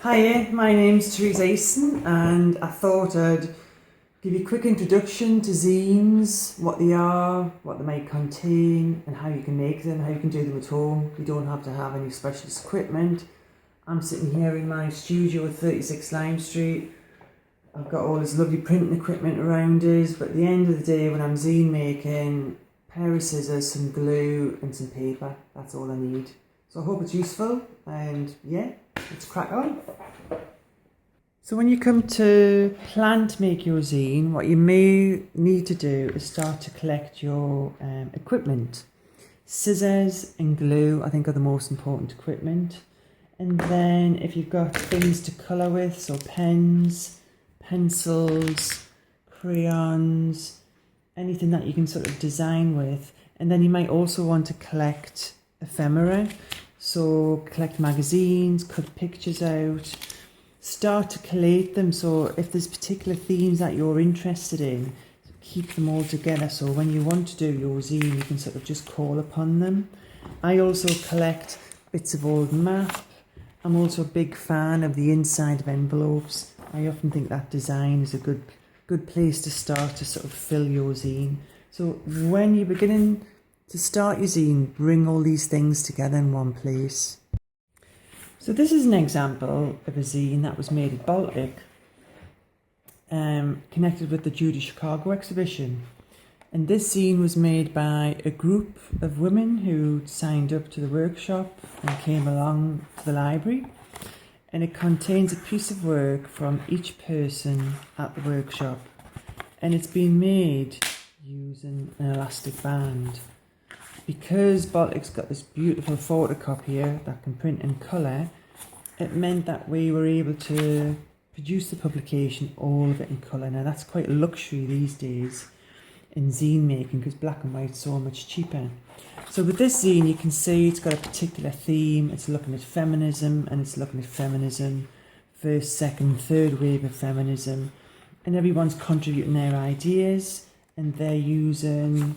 Hiya, my name's Theresa Easton and I thought I'd give you a quick introduction to zines, what they are, what they might contain and how you can make them, how you can do them at home. You don't have to have any specialist equipment. I'm sitting here in my studio at 36 Lime Street. I've got all this lovely printing equipment around us, but at the end of the day when I'm zine making, a pair of scissors, some glue and some paper, that's all I need. So I hope it's useful and yeah, let's crack on. So when you come to plan to make your zine, what you may need to do is start to collect your equipment. Scissors and glue I think are the most important equipment. And then if you've got things to colour with, so pens, pencils, crayons, anything that you can sort of design with. And then you might also want to collect ephemera. So collect magazines, cut pictures out, start to collate them. So if there's particular themes that you're interested in, keep them all together. So when you want to do your zine, you can sort of just call upon them. I also collect bits of old map. I'm also a big fan of the inside of envelopes. I often think that design is a good place to start to sort of fill your zine. So when you're beginning to start your zine, bring all these things together in one place. So this is an example of a zine that was made at BALTIC, connected with the Judy Chicago exhibition. And this zine was made by a group of women who signed up to the workshop and came along to the library. And it contains a piece of work from each person at the workshop. And it's been made using an elastic band. Because BALTIC's got this beautiful photocopier that can print in colour, it meant that we were able to produce the publication, all of it in colour. Now that's quite a luxury these days in zine making because black and white's so much cheaper. So with this zine you can see it's got a particular theme. It's looking at feminism, and it's looking at feminism, first, second, third wave of feminism, and everyone's contributing their ideas and they're using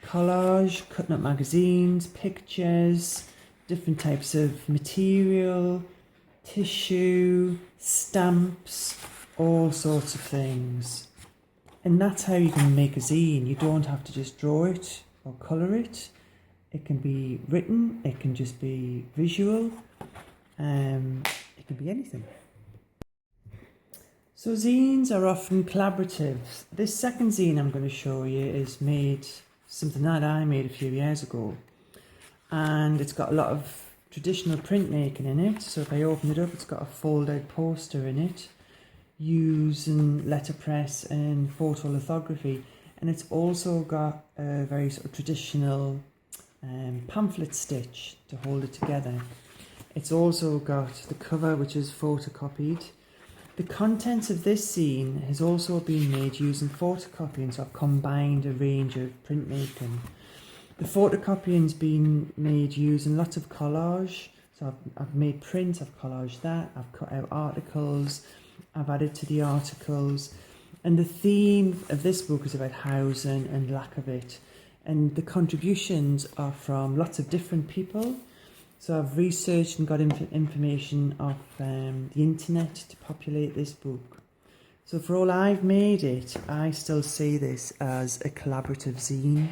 collage, cutting up magazines, pictures, different types of material, tissue, stamps, all sorts of things. And that's how you can make a zine. You don't have to just draw it or colour it. It can be written, it can just be visual, it can be anything. So zines are often collaborative. This second zine I'm going to show you is made something that I made a few years ago, and it's got a lot of traditional printmaking in it. So if I open it up, it's got a fold-out poster in it using letterpress and photolithography, and it's also got a very sort of traditional pamphlet stitch to hold it together. It's also got the cover, which is photocopied. The contents of this zine has also been made using photocopying, so I've combined a range of printmaking. The photocopying's been made using lots of collage, so I've made prints, I've collaged that, I've cut out articles, I've added to the articles, and the theme of this book is about housing and lack of it, and the contributions are from lots of different people. So I've researched and got information off the internet to populate this book. So for all I've made it, I still see this as a collaborative zine.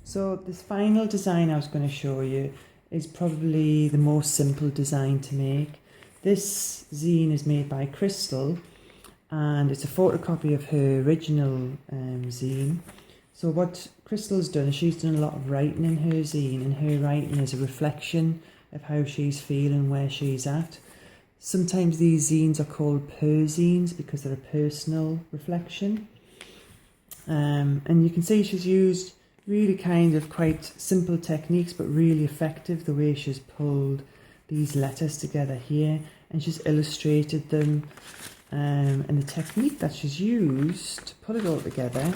So this final design I was going to show you is probably the most simple design to make. This zine is made by Crystal, and it's a photocopy of her original zine. So what Crystal's done is she's done a lot of writing in her zine, and her writing is a reflection of how she's feeling, where she's at. Sometimes these zines are called per-zines because they're a personal reflection. And you can see she's used really kind of quite simple techniques, but really effective, the way she's pulled these letters together here, and she's illustrated them. And the technique that she's used to pull it all together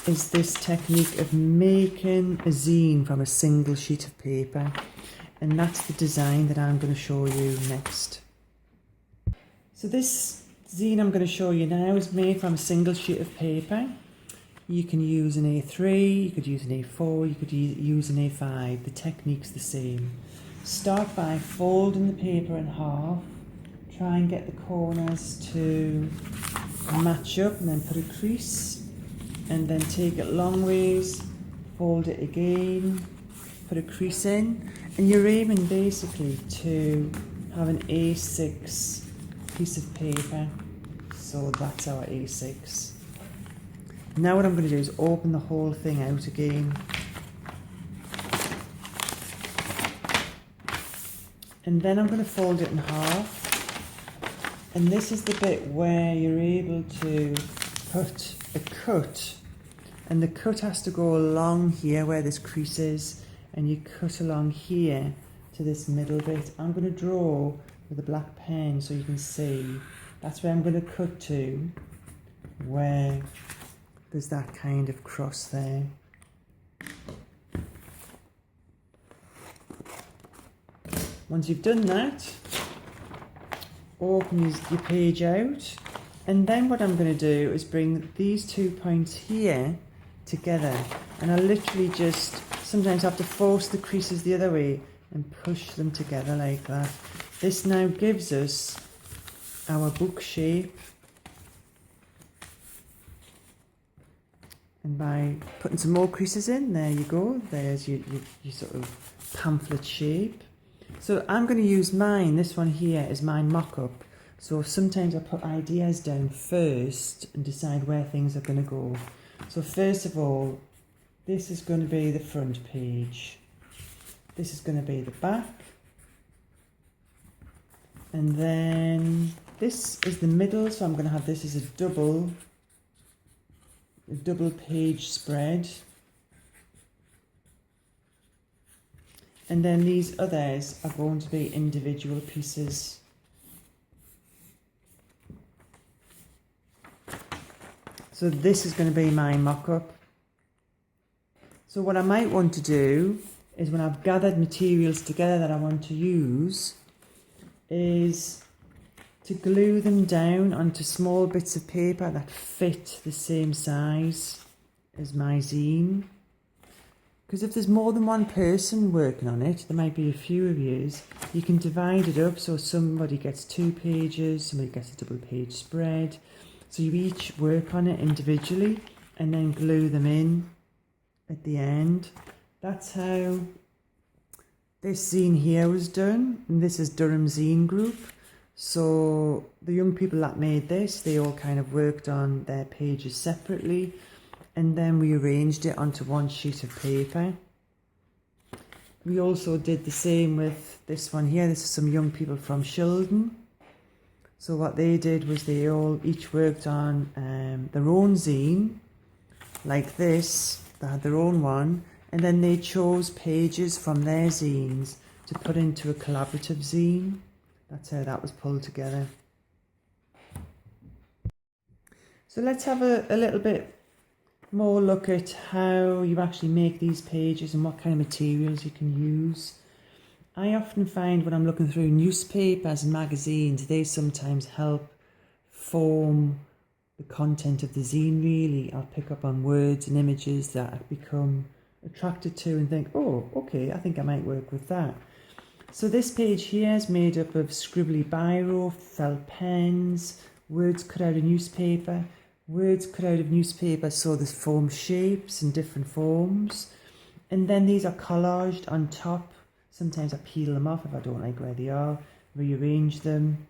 is this technique of making a zine from a single sheet of paper, and that's the design that I'm going to show you next. So this zine I'm going to show you now is made from a single sheet of paper. You can use an A3, you could use an A4, you could use an A5, the technique's the same. start by folding the paper in half, try and get the corners to match up, and then put a crease, and then take it long ways, fold it again, put a crease in, and you're aiming basically to have an A6 piece of paper. So that's our A6. Now what I'm going to do is open the whole thing out again. And then I'm going to fold it in half. And this is the bit where you're able to put a cut. And the cut has to go along here where this crease is. And you cut along here to this middle bit. I'm going to draw with a black pen so you can see. That's where I'm going to cut to, where there's that kind of cross there. Once you've done that, open your page out, and then what I'm going to do is bring these 2 points here together, and I literally just sometimes have to force the creases the other way and push them together like that. This now gives us our book shape, and by putting some more creases in, there you go, there's your sort of pamphlet shape. So I'm going to use mine, this one here is my mock-up. So sometimes I put ideas down first and decide where things are going to go. So first of all, this is going to be the front page. This is going to be the back. And then this is the middle, so I'm going to have this as a double page spread. And then these others are going to be individual pieces. So this is going to be my mock-up. So what I might want to do is, when I've gathered materials together that I want to use, is to glue them down onto small bits of paper that fit the same size as my zine. Because if there's more than one person working on it, there might be a few of yous, you can divide it up so somebody gets 2 pages, somebody gets a double page spread. So you each work on it individually and then glue them in at the end. That's how this zine here was done, and this is Durham Zine Group. So the young people that made this, they all kind of worked on their pages separately, and then we arranged it onto one sheet of paper. We also did the same with this one here. This is some young people from Shildon. So what they did was they all each worked on their own zine, like this. They had their own one, and then they chose pages from their zines to put into a collaborative zine. That's how that was pulled together. So let's have a little bit more look at how you actually make these pages and what kind of materials you can use. I often find when I'm looking through newspapers and magazines, they sometimes help form the content of the zine really. I'll pick up on words and images that I've become attracted to and think, oh, okay, I think I might work with that. So this page here is made up of scribbly biro, felt pens, words cut out of newspaper. Words cut out of newspaper, so there's form shapes and different forms. And then these are collaged on top. Sometimes I peel them off if I don't like where they are, rearrange them.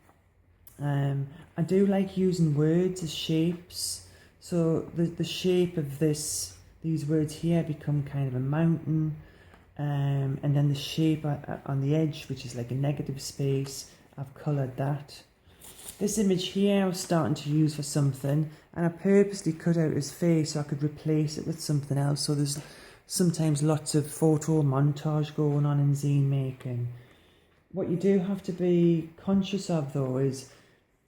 I do like using words as shapes. So the shape of these words here become kind of a mountain. And then the shape on the edge, which is like a negative space, I've coloured that. This image here I was starting to use for something, and I purposely cut out his face so I could replace it with something else. So there's sometimes lots of photo montage going on in zine making. What you do have to be conscious of though is,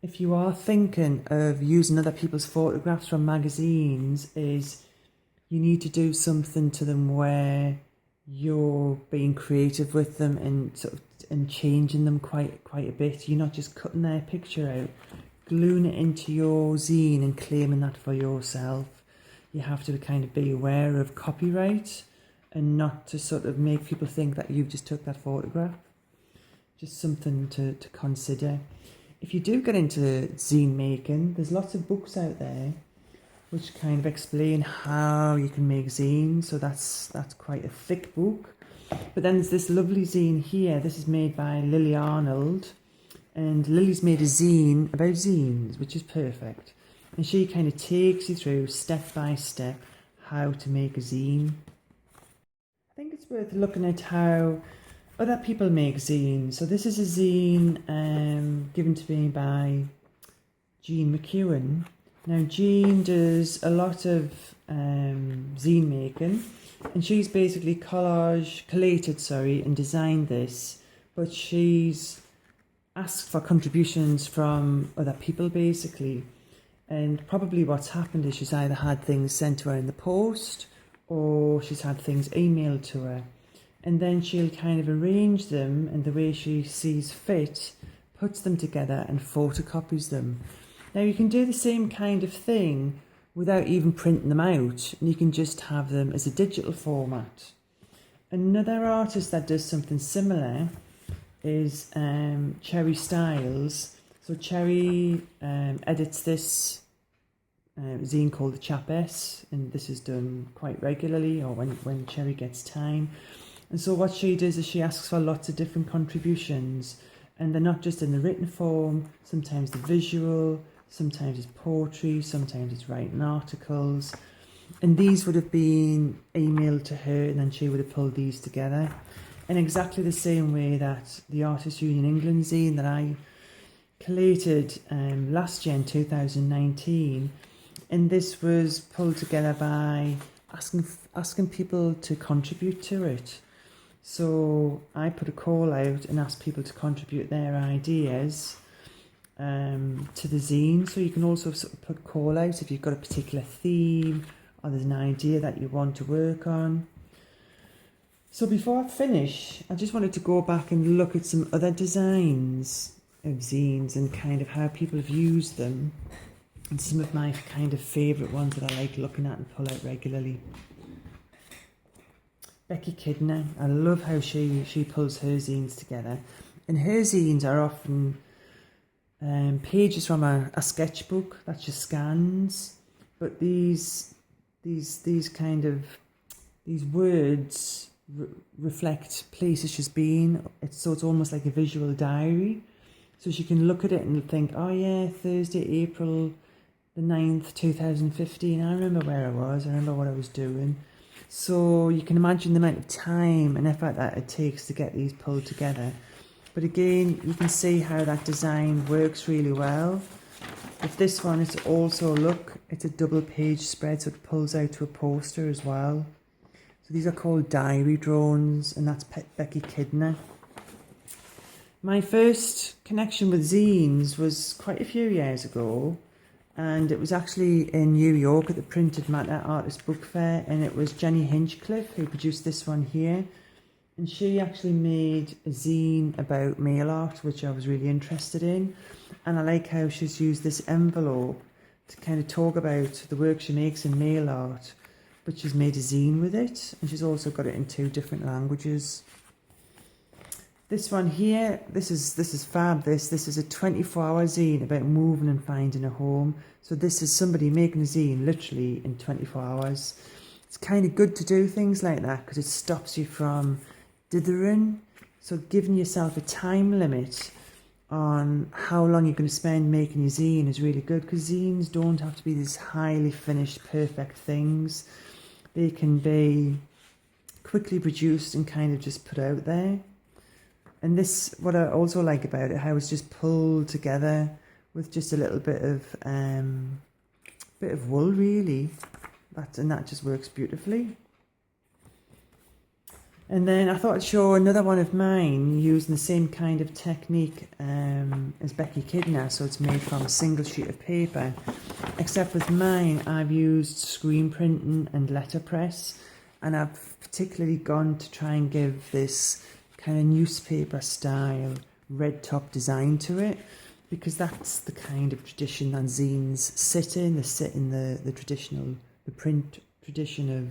if you are thinking of using other people's photographs from magazines, is you need to do something to them where you're being creative with them and sort of and changing them quite a bit. You're not just cutting their picture out, gluing it into your zine and claiming that for yourself. You have to kind of be aware of copyright and not to sort of make people think that you've just took that photograph. just something to consider. If you do get into zine making, there's lots of books out there which kind of explain how you can make zines. So that's quite a thick book. But then there's this lovely zine here. This is made by Lily Arnold. And Lily's made a zine about zines, which is perfect. And she kind of takes you through step by step how to make a zine. I think it's worth looking at how other people make zines. So this is a zine given to me by Jean McEwen. Now Jean does a lot of zine making, and she's basically collated and designed this, but she's asked for contributions from other people basically. And probably what's happened is she's either had things sent to her in the post, or she's had things emailed to her. And then she'll kind of arrange them in the way she sees fit, puts them together and photocopies them. Now you can do the same kind of thing without even printing them out, and you can just have them as a digital format. Another artist that does something similar is Cherry Styles. So Cherry edits this zine called The Chap S, and this is done quite regularly, or when Cherry gets time. And so what she does is she asks for lots of different contributions, and they're not just in the written form, sometimes the visual, sometimes it's poetry, sometimes it's writing articles. And these would have been emailed to her, and then she would have pulled these together. In exactly the same way that the Artists Union England zine that I collated last year in 2019, and this was pulled together by asking people to contribute to it. So I put a call out and asked people to contribute their ideas to the zine. So you can also sort of put call out if you've got a particular theme or there's an idea that you want to work on. So before I finish, I just wanted to go back and look at some other designs of zines and kind of how people have used them, and some of my kind of favourite ones that I like looking at and pull out regularly. Becky Kidner, I love how she pulls her zines together, and her zines are often pages from a sketchbook that's just scans, but these words reflect places she's been. So it's almost like a visual diary. So she can look at it and think, oh yeah, Thursday, April the 9th, 2015. I remember where I was. I remember what I was doing. So you can imagine the amount of time and effort that it takes to get these pulled together. But again, you can see how that design works really well. With this one, it's also, look, it's a double page spread, so it pulls out to a poster as well. So these are called diary drones, and that's Becky Kidner. My first connection with zines was quite a few years ago, and it was actually in New York at the Printed Matter Artist Book Fair, and it was Jenny Hinchcliffe who produced this one here, and she actually made a zine about mail art, which I was really interested in. And I like how she's used this envelope to kind of talk about the work she makes in mail art, but she's made a zine with it, and she's also got it in 2 different languages. This one here, this is fab. This is a 24-hour zine about moving and finding a home. So this is somebody making a zine literally in 24 hours. It's kind of good to do things like that because it stops you from dithering. So giving yourself a time limit on how long you're going to spend making your zine is really good, because zines don't have to be these highly finished, perfect things. They can be quickly produced and kind of just put out there. And this, what I also like about it, how it's just pulled together with just a little bit of wool, really. That just works beautifully. And then I thought I'd show another one of mine using the same kind of technique as Becky Kidner. So it's made from a single sheet of paper, except with mine I've used screen printing and letterpress, and I've particularly gone to try and give this kind of newspaper style red top design to it, because that's the kind of tradition that zines sit in. They sit in the traditional, the print tradition of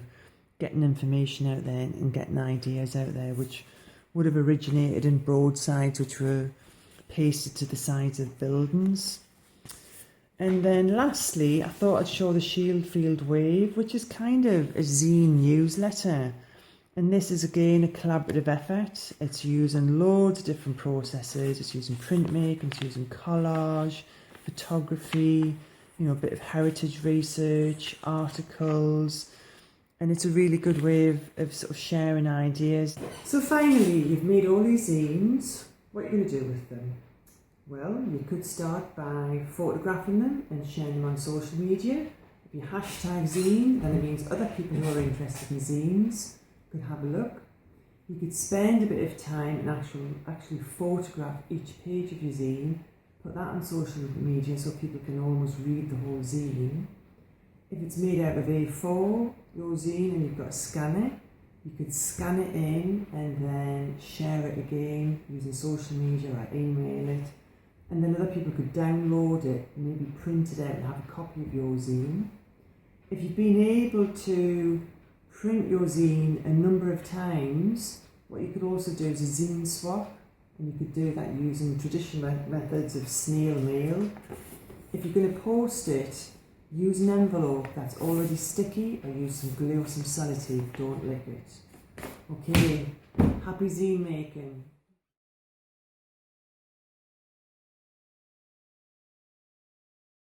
getting information out there and getting ideas out there, which would have originated in broadsides which were pasted to the sides of buildings. And then lastly, I thought I'd show the Shield Field Wave, which is kind of a zine newsletter. And this is again a collaborative effort. It's using loads of different processes. It's using printmaking, it's using collage, photography, you know, a bit of heritage research, articles. And it's a really good way of sort of sharing ideas. So finally, you've made all these zines. What are you going to do with them? Well, you could start by photographing them and sharing them on social media. If you hashtag zine, then it means other people who are interested in zines could have a look. You could spend a bit of time and actually photograph each page of your zine, put that on social media so people can almost read the whole zine. If it's made out of A4, your zine, and you've got a scanner, you could scan it in and then share it again using social media or email it. And then other people could download it, maybe print it out and have a copy of your zine. If you've been able to print your zine a number of times, what you could also do is a zine swap, and you could do that using traditional methods of snail mail. If you're going to post it, use an envelope that's already sticky, or use some glue or some sellotape, don't lick it. Okay, happy zine making.